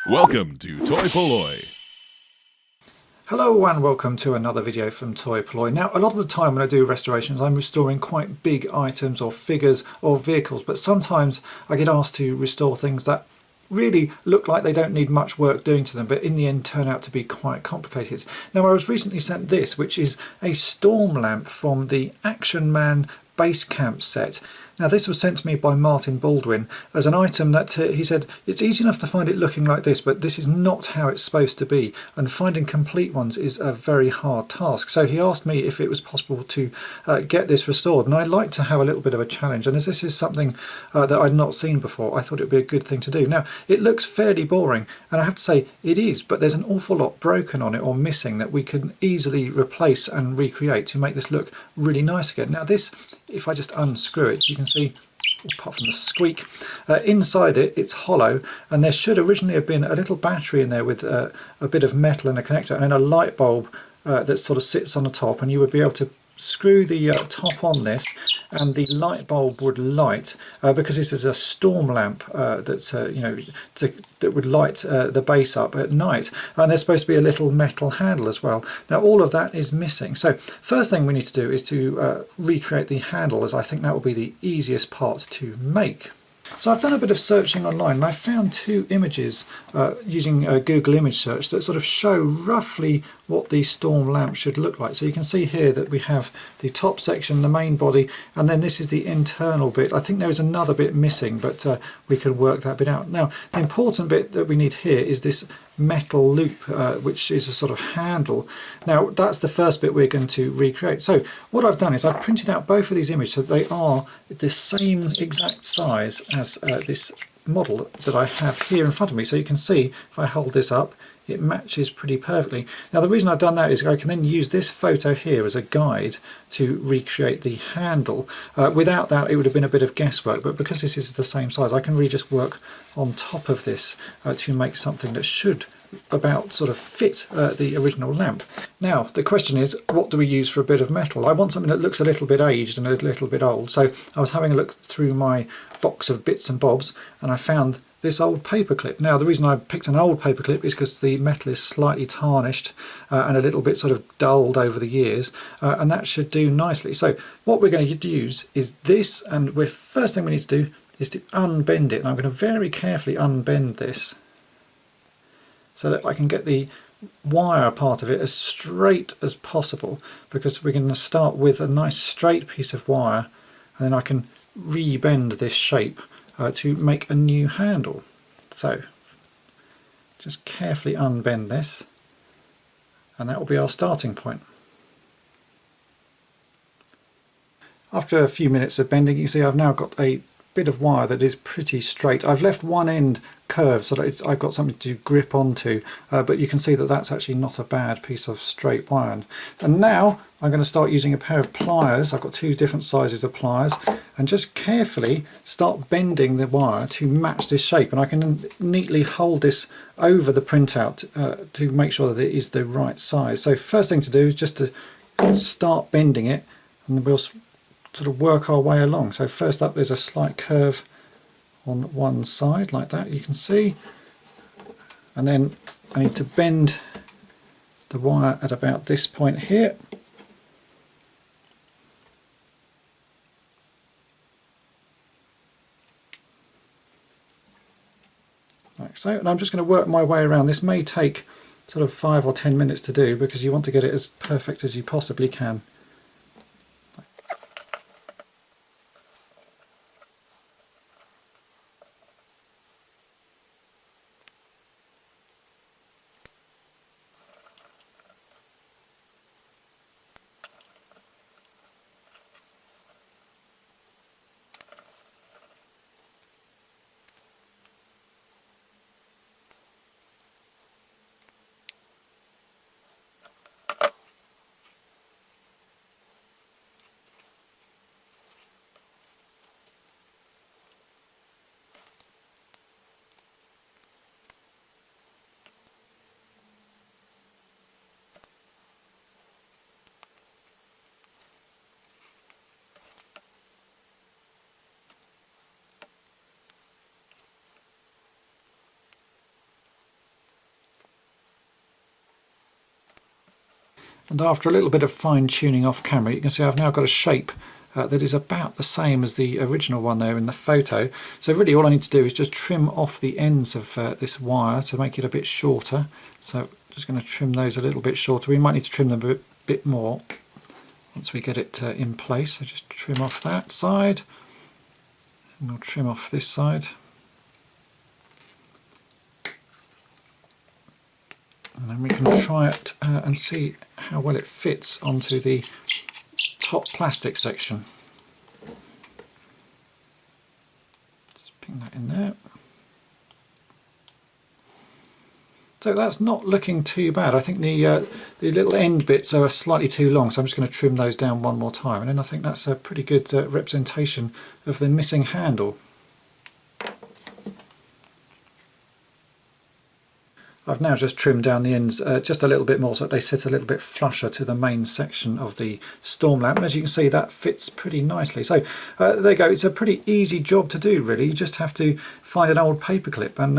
Welcome to toy-polloi. Hello and welcome to another video from toy-polloi. Now, a lot of the time when I do restorations, I'm restoring quite big items or figures or vehicles, but sometimes I get asked to restore things that really look like they don't need much work doing to them, but in the end turn out to be quite complicated. Now, I was recently sent this, which is a storm lamp from the Action Man base camp set. Now, this was sent to me by Martin Baldwin as an item that he said it's easy enough to find it looking like this, but this is not how it's supposed to be, and finding complete ones is a very hard task. So he asked me if it was possible to get this restored, and I'd like to have a little bit of a challenge, and as this is something that I'd not seen before, I thought it would be a good thing to do. Now, it looks fairly boring, and I have to say it is, but there's an awful lot broken on it or missing that we can easily replace and recreate to make this look really nice again. Now this, if I just unscrew it, you can see, apart from the squeak, inside it's hollow, and there should originally have been a little battery in there with a bit of metal and a connector, and then a light bulb that sort of sits on the top, and you would be able to screw the top on this and the light bulb would light because this is a storm lamp that's that would light the base up at night, and there's supposed to be a little metal handle as well. Now all of that is missing, so first thing we need to do is to recreate the handle, as I think that will be the easiest part to make. So I've done a bit of searching online, and I found two images using Google image search that sort of show roughly what the storm lamp should look like. So you can see here that we have the top section, the main body, and then this is the internal bit. I think there is another bit missing, but we could work that bit out. Now the important bit that we need here is this metal loop, which is a sort of handle. Now that's the first bit we're going to recreate. So what I've done is I've printed out both of these images so they are the same exact size as this model that I have here in front of me. So you can see if I hold this up, it matches pretty perfectly. Now the reason I've done that is I can then use this photo here as a guide to recreate the handle. Without that it would have been a bit of guesswork, but because this is the same size I can really just work on top of this to make something that should about sort of fit the original lamp. Now the question is, what do we use for a bit of metal? I want something that looks a little bit aged and a little bit old, so I was having a look through my box of bits and bobs and I found this old paperclip. Now the reason I picked an old paperclip is because the metal is slightly tarnished and a little bit sort of dulled over the years, and that should do nicely. So what we're going to use is this, and the first thing we need to do is to unbend it, and I'm going to very carefully unbend this so that I can get the wire part of it as straight as possible, because we're going to start with a nice straight piece of wire and then I can re-bend this shape to make a new handle. So just carefully unbend this and that will be our starting point. After a few minutes of bending, you see I've now got a bit of wire that is pretty straight. I've left one end curved so that I've got something to grip onto, but you can see that that's actually not a bad piece of straight wire. And now I'm going to start using a pair of pliers. I've got two different sizes of pliers, and just carefully start bending the wire to match this shape, and I can neatly hold this over the printout to make sure that it is the right size. So first thing to do is just to start bending it, and we'll sort of work our way along. So first up there's a slight curve on one side like that, you can see, and then I need to bend the wire at about this point here. Like so, and I'm just going to work my way around. This may take sort of 5 or 10 minutes to do because you want to get it as perfect as you possibly can. And after a little bit of fine tuning off camera, you can see I've now got a shape that is about the same as the original one there in the photo. So really all I need to do is just trim off the ends of this wire to make it a bit shorter. So just going to trim those a little bit shorter. We might need to trim them a bit more once we get it in place. So just trim off that side, and we'll trim off this side. And then we can try it and see how well it fits onto the top plastic section. Just ping that in there. So that's not looking too bad. I think the little end bits are slightly too long, so I'm just going to trim those down one more time, and then I think that's a pretty good representation of the missing handle. I've now just trimmed down the ends just a little bit more so that they sit a little bit flusher to the main section of the storm lamp, and as you can see that fits pretty nicely. So there you go, it's a pretty easy job to do really. You just have to find an old paper clip, and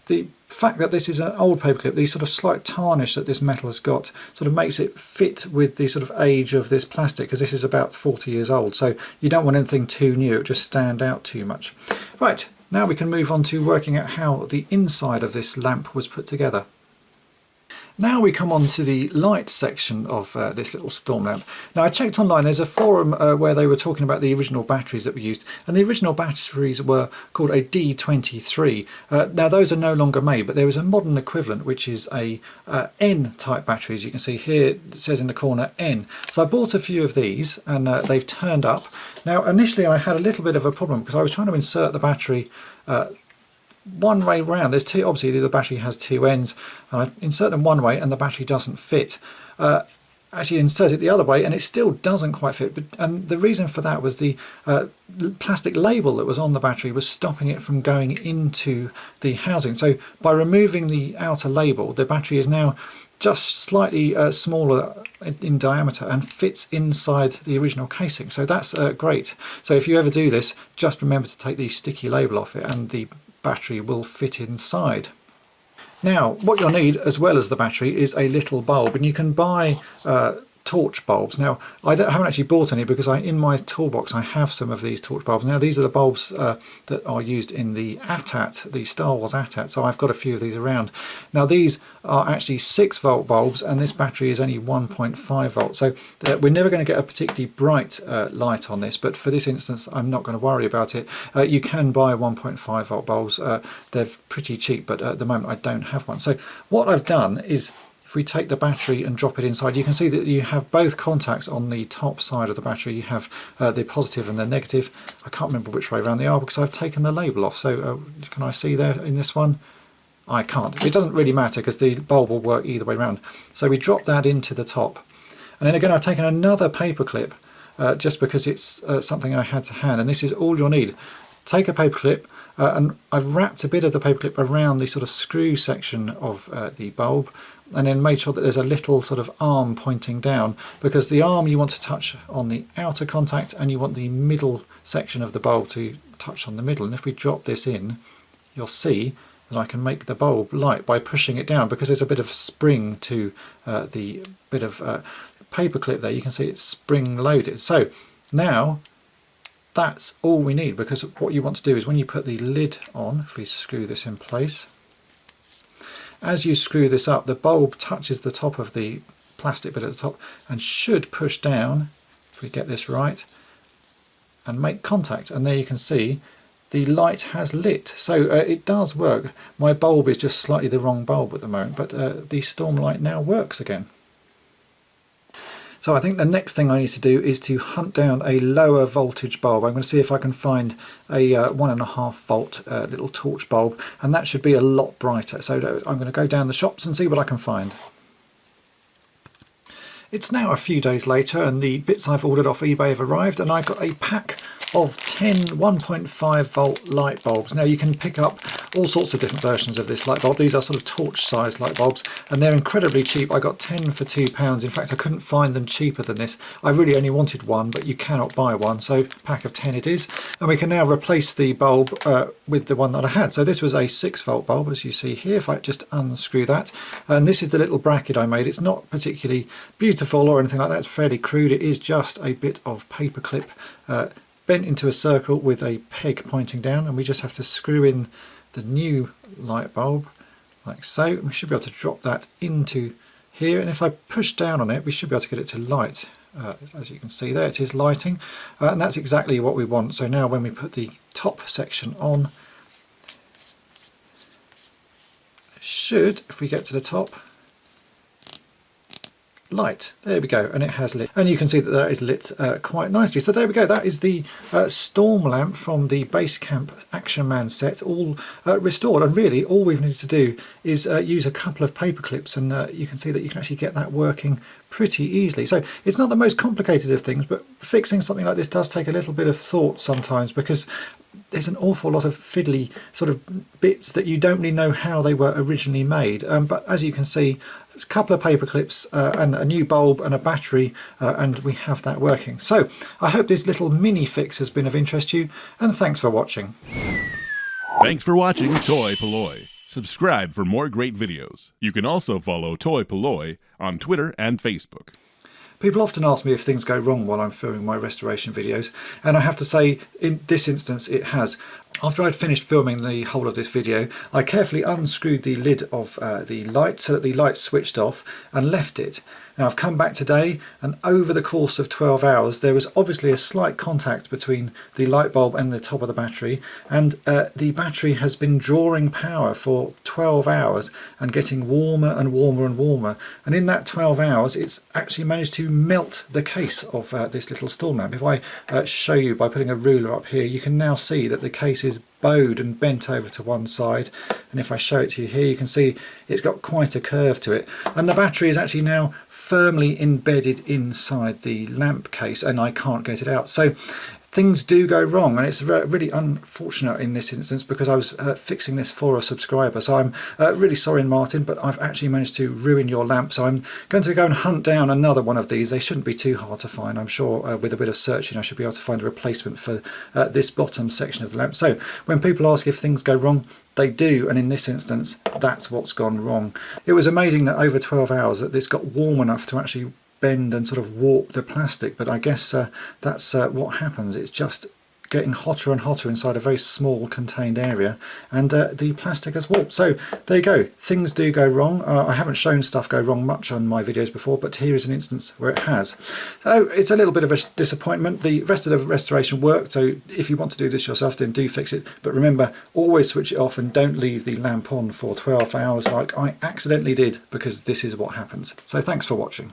the fact that this is an old paper clip, the sort of slight tarnish that this metal has got sort of makes it fit with the sort of age of this plastic, because this is about 40 years old, so you don't want anything too new, it will just stand out too much. Right. Now we can move on to working out how the inside of this lamp was put together. Now we come on to the light section of this little storm lamp. Now I checked online, there's a forum where they were talking about the original batteries that were used, and the original batteries were called a D23. Now those are no longer made, but there is a modern equivalent which is a N type battery. As you can see here it says in the corner N. So I bought a few of these, and they've turned up. Now initially I had a little bit of a problem because I was trying to insert the battery one way round. There's two, obviously the battery has two ends, and I insert them one way and the battery doesn't fit. Actually insert it the other way and it still doesn't quite fit, and the reason for that was the plastic label that was on the battery was stopping it from going into the housing. So by removing the outer label, the battery is now just slightly smaller in diameter and fits inside the original casing. So that's great. So if you ever do this, just remember to take the sticky label off it and the battery will fit inside. Now what you'll need as well as the battery is a little bulb, and you can buy torch bulbs. Now I haven't actually bought any because in my toolbox I have some of these torch bulbs. Now these are the bulbs that are used in the AT-AT, the Star Wars AT-AT, so I've got a few of these around. Now these are actually 6-volt bulbs, and this battery is only 1.5 volts, so we're never going to get a particularly bright light on this, but for this instance I'm not going to worry about it. You can buy 1.5 volt bulbs, they're pretty cheap, but at the moment I don't have one. So what I've done is, if we take the battery and drop it inside, you can see that you have both contacts on the top side of the battery. You have the positive and the negative. I can't remember which way around they are because I've taken the label off. So can I see there in this one? I can't. It doesn't really matter because the bulb will work either way around. So we drop that into the top. And then again I've taken another paper clip just because it's something I had to hand, and this is all you'll need. Take a paper clip, and I've wrapped a bit of the paper clip around the sort of screw section of the bulb, and then made sure that there's a little sort of arm pointing down, because the arm you want to touch on the outer contact and you want the middle section of the bulb to touch on the middle. And if we drop this in, you'll see that I can make the bulb light by pushing it down, because there's a bit of spring to the bit of paper clip there. You can see it's spring loaded. So now that's all we need, because what you want to do is when you put the lid on, if we screw this in place, as you screw this up, the bulb touches the top of the plastic bit at the top and should push down, if we get this right, and make contact. And there you can see the light has lit. So it does work. My bulb is just slightly the wrong bulb at the moment, but the storm light now works again. So I think the next thing I need to do is to hunt down a lower voltage bulb. I'm going to see if I can find a 1.5 volt little torch bulb, and that should be a lot brighter. So I'm going to go down the shops and see what I can find. It's now a few days later and the bits I've ordered off eBay have arrived, and I got a pack of 10 1.5 volt light bulbs. Now you can pick up all sorts of different versions of this light bulb. These are sort of torch sized light bulbs, and they're incredibly cheap. I got 10 for £2. In fact, I couldn't find them cheaper than this. I really only wanted one, but you cannot buy one, so pack of 10 it is. And we can now replace the bulb with the one that I had. So this was a 6-volt bulb, as you see here. If I just unscrew that, and this is the little bracket I made. It's not particularly beautiful or anything like that. It's fairly crude. It is just a bit of paper clip bent into a circle with a peg pointing down, and we just have to screw in the new light bulb like so. We should be able to drop that into here, and if I push down on it, we should be able to get it to light. As you can see there, it is lighting, and that's exactly what we want. So now when we put the top section on, it should, if we get to the top, light. There we go, and it has lit, and you can see that that is lit quite nicely. So there we go, that is the storm lamp from the Base Camp Action Man set, all restored. And really all we've needed to do is use a couple of paper clips, and you can see that you can actually get that working pretty easily. So it's not the most complicated of things, but fixing something like this does take a little bit of thought sometimes, because there's an awful lot of fiddly sort of bits that you don't really know how they were originally made. But as you can see, a couple of paper clips and a new bulb and a battery, and we have that working. So I hope this little mini fix has been of interest to you, and thanks for watching. Thanks for watching toy-polloi. Subscribe for more great videos. You can also follow toy-polloi on Twitter and Facebook. People often ask me if things go wrong while I'm filming my restoration videos, and I have to say in this instance it has. After I'd finished filming the whole of this video, I carefully unscrewed the lid of the light so that the light switched off, and left it. Now I've come back today, and over the course of 12 hours there was obviously a slight contact between the light bulb and the top of the battery, and the battery has been drawing power for 12 hours and getting warmer and warmer and warmer, and in that 12 hours it's actually managed to melt the case of this little storm lamp. If I show you by putting a ruler up here, you can now see that the case is bowed and bent over to one side, and if I show it to you here, you can see it's got quite a curve to it, and the battery is actually now firmly embedded inside the lamp case, and I can't get it out. So things do go wrong, and it's really unfortunate in this instance, because I was fixing this for a subscriber. So I'm really sorry, Martin, but I've actually managed to ruin your lamp. So I'm going to go and hunt down another one of these. They shouldn't be too hard to find. I'm sure with a bit of searching I should be able to find a replacement for this bottom section of the lamp. So when people ask if things go wrong, they do, and in this instance that's what's gone wrong. It was amazing that over 12 hours that this got warm enough to actually bend and sort of warp the plastic, but I guess that's what happens. It's just getting hotter and hotter inside a very small contained area, and the plastic has warped. So there you go, things do go wrong. I haven't shown stuff go wrong much on my videos before, but here is an instance where it has. So it's a little bit of a disappointment. The rest of the restoration worked, so if you want to do this yourself, then do fix it, but remember, always switch it off and don't leave the lamp on for 12 hours like I accidentally did, because this is what happens. So thanks for watching.